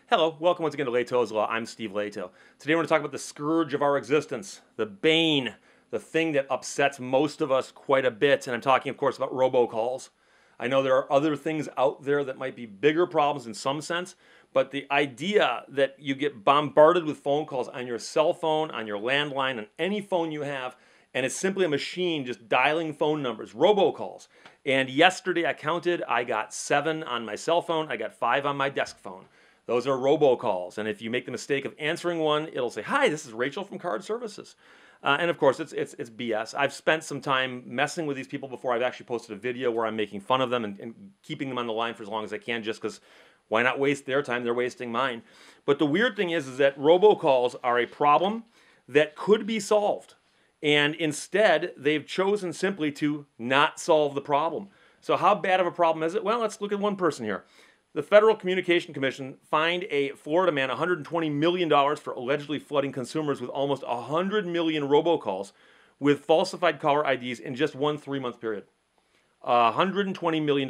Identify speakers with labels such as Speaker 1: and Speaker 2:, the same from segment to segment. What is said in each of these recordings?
Speaker 1: Hello, welcome once again to Lehto's Law. I'm Steve Lehto. Today we're going to talk about the scourge of our existence, the bane, the thing that upsets most of us quite a bit, and I'm talking, of course, about robocalls. I know there are other things out there that might be bigger problems in some sense, but the idea that you get bombarded with phone calls on your cell phone, on your landline, on any phone you have, and it's simply a machine just dialing phone numbers, robocalls. And yesterday I counted, I got 7 on my cell phone, I got 5 on my desk phone. Those are robocalls, and if you make the mistake of answering one, it'll say, "Hi, this is Rachel from Card Services." And of course, it's BS. I've spent some time messing with these people before. I've actually posted a video where I'm making fun of them and keeping them on the line for as long as I can, just because why not waste their time? They're wasting mine. But the weird thing is that robocalls are a problem that could be solved. And instead, they've chosen simply to not solve the problem. So how bad of a problem is it? Well, let's look at one person here. The Federal Communication Commission fined a Florida man $120 million for allegedly flooding consumers with almost 100 million robocalls with falsified caller IDs in just one 3-month period. $120 million.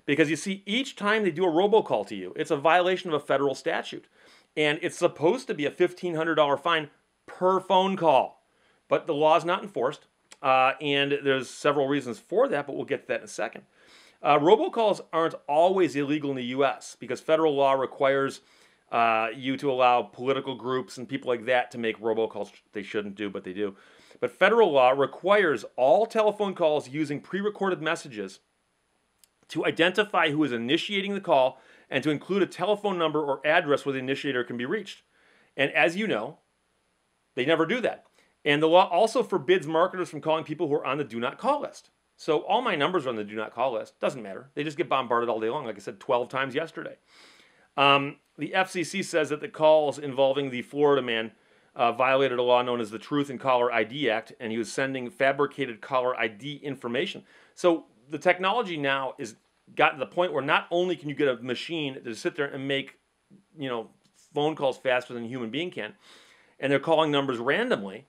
Speaker 1: Because you see, each time they do a robocall to you, it's a violation of a federal statute. And it's supposed to be a $1,500 fine per phone call. But the law is not enforced. And there's several reasons for that, but we'll get to that in a second. Robocalls aren't always illegal in the U.S. because federal law requires you to allow political groups and people like that to make robocalls. They shouldn't do, but they do. But federal law requires all telephone calls using pre-recorded messages to identify who is initiating the call and to include a telephone number or address where the initiator can be reached. And as you know, they never do that. And the law also forbids marketers from calling people who are on the do not call list. So all my numbers are on the do not call list. Doesn't matter. They just get bombarded all day long, like I said 12 times yesterday. The FCC says that the calls involving the Florida man violated a law known as the Truth in Caller ID Act, and he was sending fabricated caller ID information. So the technology now is gotten to the point where not only can you get a machine to sit there and make, phone calls faster than a human being can, and they're calling numbers randomly,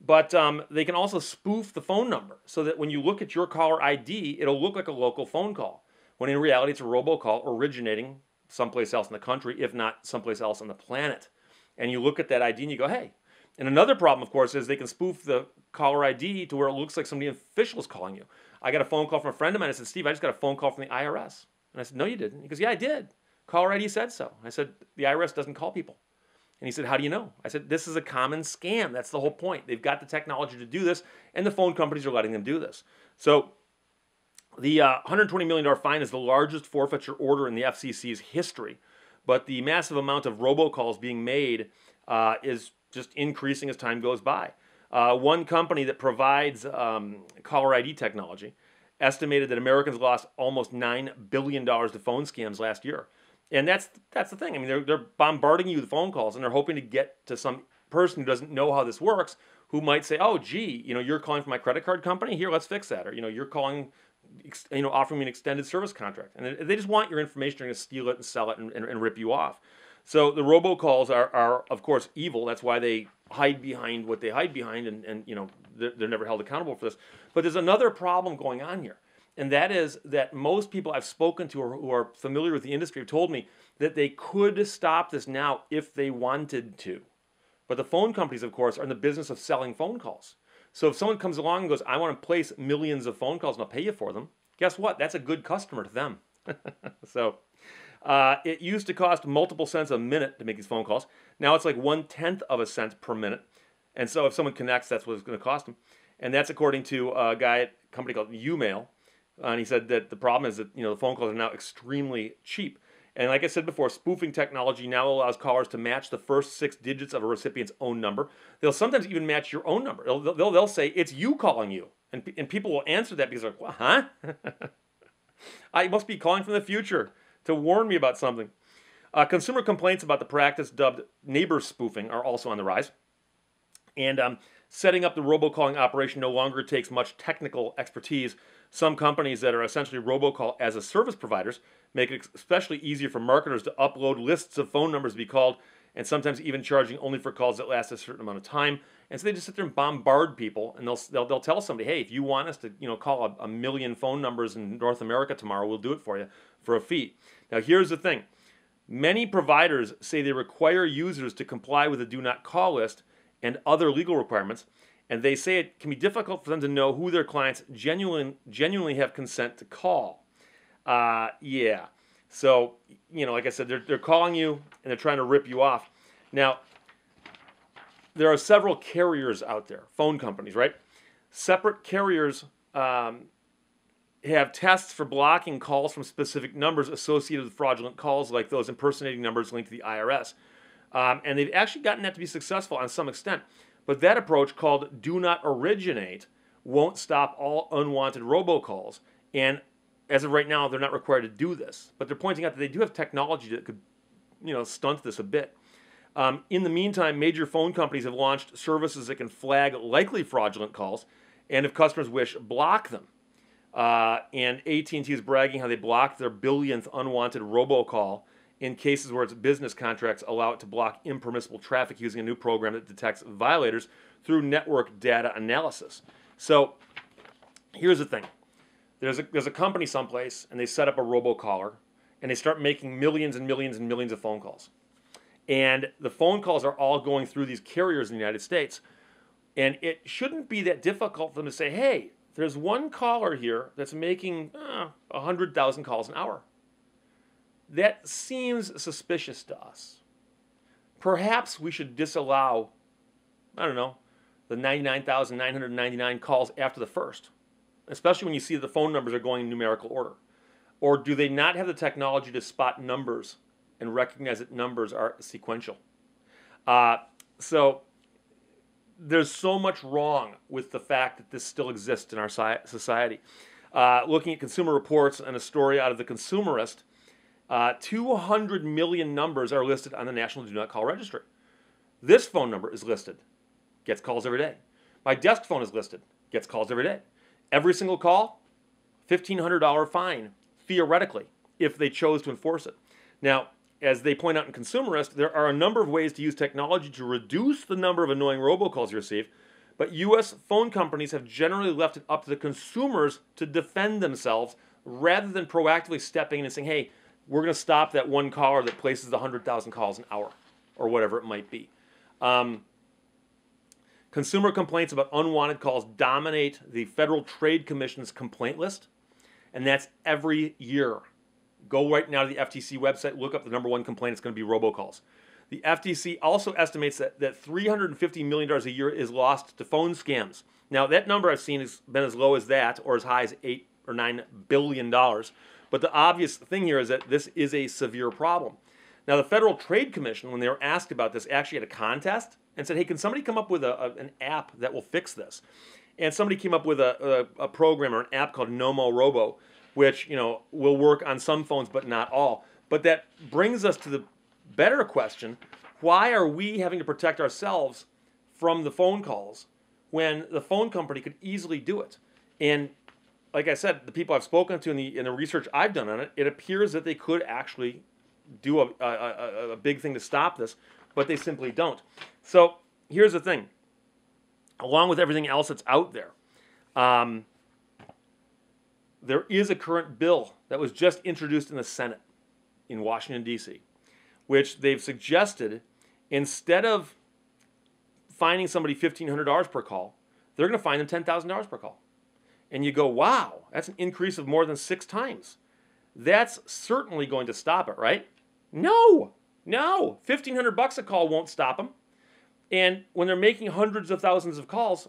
Speaker 1: but they can also spoof the phone number so that when you look at your caller ID, it'll look like a local phone call, when in reality it's a robocall originating someplace else in the country, if not someplace else on the planet. And you look at that ID and you go, hey. And another problem, of course, is they can spoof the caller ID to where it looks like somebody official is calling you. I got a phone call from a friend of mine. I said, "Steve, I just got a phone call from the IRS." And I said, "No, you didn't." He goes, "Yeah, I did. Caller ID said so." I said, "The IRS doesn't call people." And he said, "How do you know?" I said, "This is a common scam. That's the whole point. They've got the technology to do this, and the phone companies are letting them do this." So the $120 million fine is the largest forfeiture order in the FCC's history. But the massive amount of robocalls being made is just increasing as time goes by. One company that provides caller ID technology estimated that Americans lost almost $9 billion to phone scams last year. And that's the thing. I mean, they're bombarding you with phone calls, and they're hoping to get to some person who doesn't know how this works, who might say, "Oh, gee, you're calling from my credit card company. Here, let's fix that." Or, you're calling, offering me an extended service contract. And they just want your information. They're going to steal it and sell it and rip you off. So the robocalls are, of course, evil. That's why they hide behind what they hide behind, and they're never held accountable for this. But there's another problem going on here. And that is that most people I've spoken to who are familiar with the industry have told me that they could stop this now if they wanted to. But the phone companies, of course, are in the business of selling phone calls. So if someone comes along and goes, "I want to place millions of phone calls and I'll pay you for them," guess what? That's a good customer to them. So it used to cost multiple cents a minute to make these phone calls. Now it's like 1/10 of a cent per minute. And so if someone connects, that's what it's going to cost them. And that's according to a guy at a company called Umail. And he said that the problem is that the phone calls are now extremely cheap. And like I said before, spoofing technology now allows callers to match the first 6 digits of a recipient's own number. They'll sometimes even match your own number. They'll say, "It's you calling you." And people will answer that because they're like, "What, huh?" I must be calling from the future to warn me about something. Consumer complaints about the practice dubbed neighbor spoofing are also on the rise. And setting up the robocalling operation no longer takes much technical expertise. Some companies that are essentially robocall as a service providers make it especially easier for marketers to upload lists of phone numbers to be called, and sometimes even charging only for calls that last a certain amount of time. And so they just sit there and bombard people, and they'll tell somebody, "Hey, if you want us to call a million phone numbers in North America tomorrow, we'll do it for you for a fee." Now here's the thing. Many providers say they require users to comply with the do not call list and other legal requirements, and they say it can be difficult for them to know who their clients genuinely have consent to call. Yeah. So, like I said, they're calling you and they're trying to rip you off. Now, there are several carriers out there, phone companies, right? Separate carriers have tests for blocking calls from specific numbers associated with fraudulent calls, like those impersonating numbers linked to the IRS. And they've actually gotten that to be successful on some extent. But that approach, called do not originate, won't stop all unwanted robocalls. And as of right now, they're not required to do this. But they're pointing out that they do have technology that could, stunt this a bit. In the meantime, major phone companies have launched services that can flag likely fraudulent calls, and if customers wish, block them. And AT&T is bragging how they blocked their billionth unwanted robocall in cases where its business contracts allow it to block impermissible traffic using a new program that detects violators through network data analysis. So here's the thing. There's a company someplace, and they set up a robocaller, and they start making millions and millions and millions of phone calls. And the phone calls are all going through these carriers in the United States. And it shouldn't be that difficult for them to say, hey, there's one caller here that's making 100,000 calls an hour. That seems suspicious to us. Perhaps we should disallow, the 99,999 calls after the first, especially when you see that the phone numbers are going in numerical order. Or do they not have the technology to spot numbers and recognize that numbers are sequential? So there's so much wrong with the fact that this still exists in our society. Looking at Consumer Reports and a story out of The Consumerist, 200 million numbers are listed on the National Do Not Call Registry. This phone number is listed, gets calls every day. My desk phone is listed, gets calls every day. Every single call, $1,500 fine, theoretically, if they chose to enforce it. Now, as they point out in Consumerist, there are a number of ways to use technology to reduce the number of annoying robocalls you receive, but U.S. phone companies have generally left it up to the consumers to defend themselves rather than proactively stepping in and saying, hey, we're going to stop that one caller that places 100,000 calls an hour, or whatever it might be. Consumer complaints about unwanted calls dominate the Federal Trade Commission's complaint list, and that's every year. Go right now to the FTC website, look up the number one complaint, it's going to be robocalls. The FTC also estimates that $350 million a year is lost to phone scams. Now, that number I've seen has been as low as that, or as high as $8 or $9 billion. But the obvious thing here is that this is a severe problem. Now, the Federal Trade Commission, when they were asked about this, actually had a contest and said, hey, can somebody come up with an app that will fix this? And somebody came up with a program or an app called Nomo Robo, which will work on some phones but not all. But that brings us to the better question: why are we having to protect ourselves from the phone calls when the phone company could easily do it? And like I said, the people I've spoken to in the research I've done on it, it appears that they could actually do a big thing to stop this, but they simply don't. So here's the thing: along with everything else that's out there, there is a current bill that was just introduced in the Senate in Washington, D.C., which they've suggested, instead of fining somebody $1,500 per call, they're going to fine them $10,000 per call. And you go, wow, that's an increase of more than 6 times. That's certainly going to stop it, right? No, $1,500 a call won't stop them. And when they're making hundreds of thousands of calls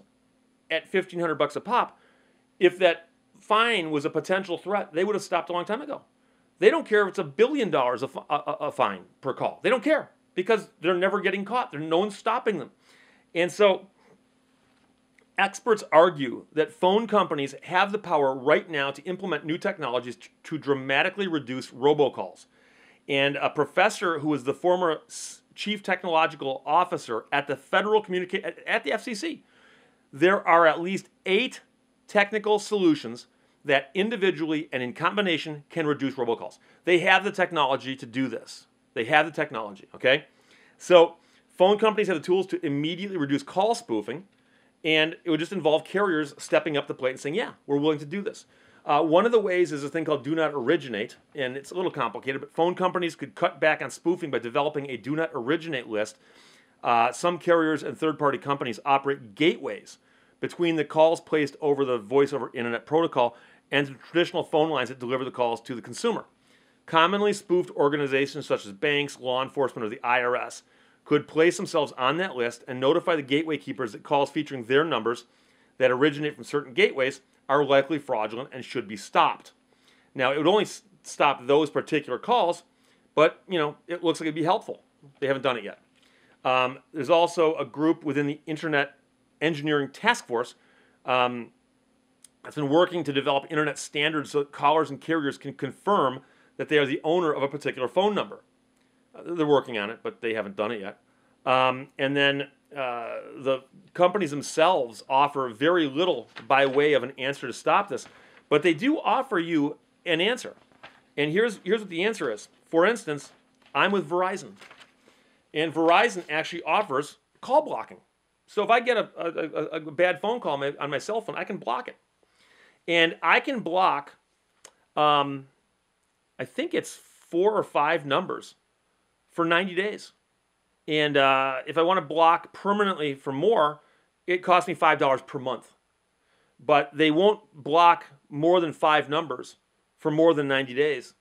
Speaker 1: at $1,500 a pop, if that fine was a potential threat, they would have stopped a long time ago. They don't care if it's $1 billion a fine per call. They don't care because they're never getting caught. No one's stopping them. And so experts argue that phone companies have the power right now to implement new technologies to dramatically reduce robocalls. And a professor who was the former chief technological officer at the at the FCC, there are at least 8 technical solutions that individually and in combination can reduce robocalls. They have the technology to do this. They have the technology, okay? So phone companies have the tools to immediately reduce call spoofing, and it would just involve carriers stepping up the plate and saying, yeah, we're willing to do this. One of the ways is a thing called do not originate, and it's a little complicated, but phone companies could cut back on spoofing by developing a do not originate list. Some carriers and third-party companies operate gateways between the calls placed over the voice over internet protocol and the traditional phone lines that deliver the calls to the consumer. Commonly spoofed organizations such as banks, law enforcement, or the IRS could place themselves on that list and notify the gateway keepers that calls featuring their numbers that originate from certain gateways are likely fraudulent and should be stopped. Now, it would only stop those particular calls, but it looks like it'd be helpful. They haven't done it yet. There's also a group within the Internet Engineering Task Force that's been working to develop internet standards so that callers and carriers can confirm that they are the owner of a particular phone number. They're working on it, but they haven't done it yet. And then the companies themselves offer very little by way of an answer to stop this, but they do offer you an answer. And here's what the answer is. For instance, I'm with Verizon, and Verizon actually offers call blocking. So if I get a bad phone call on my cell phone, I can block it. And I can block, I think it's 4 or 5 numbers for 90 days. And if I want to block permanently for more, it costs me $5 per month. But they won't block more than 5 numbers for more than 90 days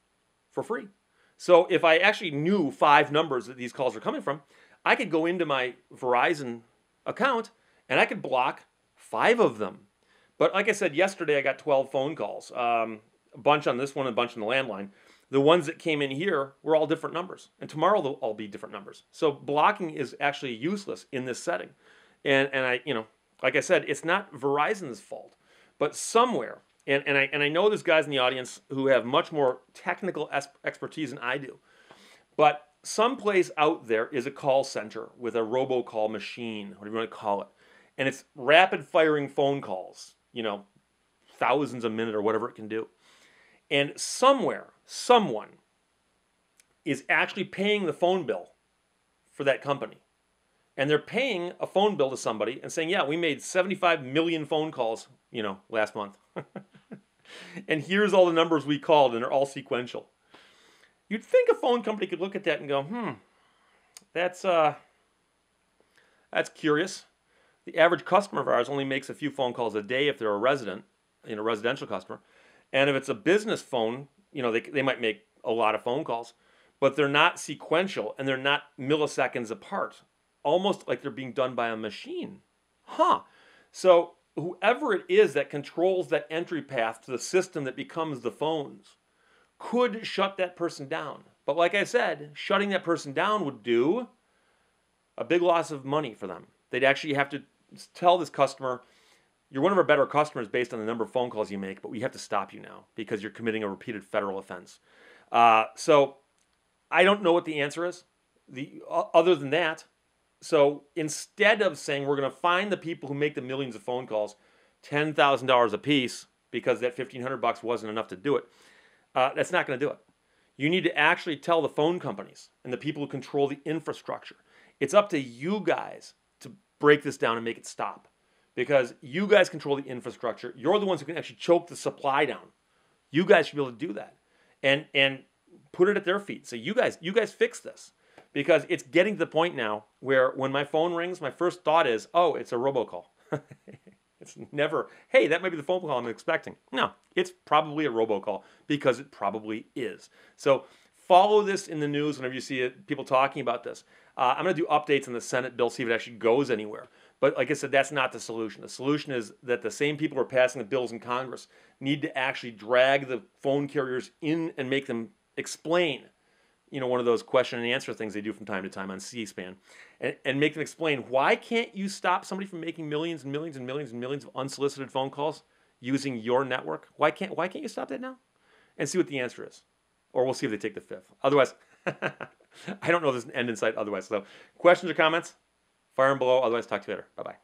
Speaker 1: for free. So if I actually knew 5 numbers that these calls are coming from, I could go into my Verizon account and I could block 5 of them. But like I said, yesterday I got 12 phone calls, a bunch on this one, a bunch on the landline. The ones that came in here were all different numbers, and tomorrow they'll all be different numbers. So blocking is actually useless in this setting. And I, like I said, it's not Verizon's fault, but somewhere, and I know there's guys in the audience who have much more technical expertise than I do, but someplace out there is a call center with a robocall machine, whatever you want to call it, and it's rapid firing phone calls, thousands a minute or whatever it can do. And somewhere, someone is actually paying the phone bill for that company. And they're paying a phone bill to somebody and saying, yeah, we made 75 million phone calls, last month. And here's all the numbers we called, and they're all sequential. You'd think a phone company could look at that and go, that's curious. The average customer of ours only makes a few phone calls a day if they're a residential customer. And if it's a business phone, they might make a lot of phone calls, but they're not sequential and they're not milliseconds apart, almost like they're being done by a machine. So whoever it is that controls that entry path to the system that becomes the phones could shut that person down. But like I said, shutting that person down would do a big loss of money for them. They'd actually have to tell this customer, you're one of our better customers based on the number of phone calls you make, but we have to stop you now because you're committing a repeated federal offense. So I don't know what the answer is other than that. So instead of saying we're going to find the people who make the millions of phone calls $10,000 a piece because that $1,500 wasn't enough to do it, that's not going to do it. You need to actually tell the phone companies and the people who control the infrastructure. It's up to you guys to break this down and make it stop. Because you guys control the infrastructure. You're the ones who can actually choke the supply down. You guys should be able to do that. And put it at their feet. So you guys fix this. Because it's getting to the point now where when my phone rings, my first thought is, oh, it's a robocall. It's never, hey, that might be the phone call I'm expecting. No, it's probably a robocall because it probably is. So follow this in the news whenever you see people talking about this. I'm going to do updates on the Senate bill, see if it actually goes anywhere. But like I said, that's not the solution. The solution is that the same people who are passing the bills in Congress need to actually drag the phone carriers in and make them explain, one of those question and answer things they do from time to time on C-SPAN, and make them explain, why can't you stop somebody from making millions and millions and millions and millions of unsolicited phone calls using your network? Why can't you stop that now? And see what the answer is. Or we'll see if they take the fifth. Otherwise, I don't know if there's an end in sight otherwise. So questions or comments? Fire them below. Otherwise, talk to you later. Bye-bye.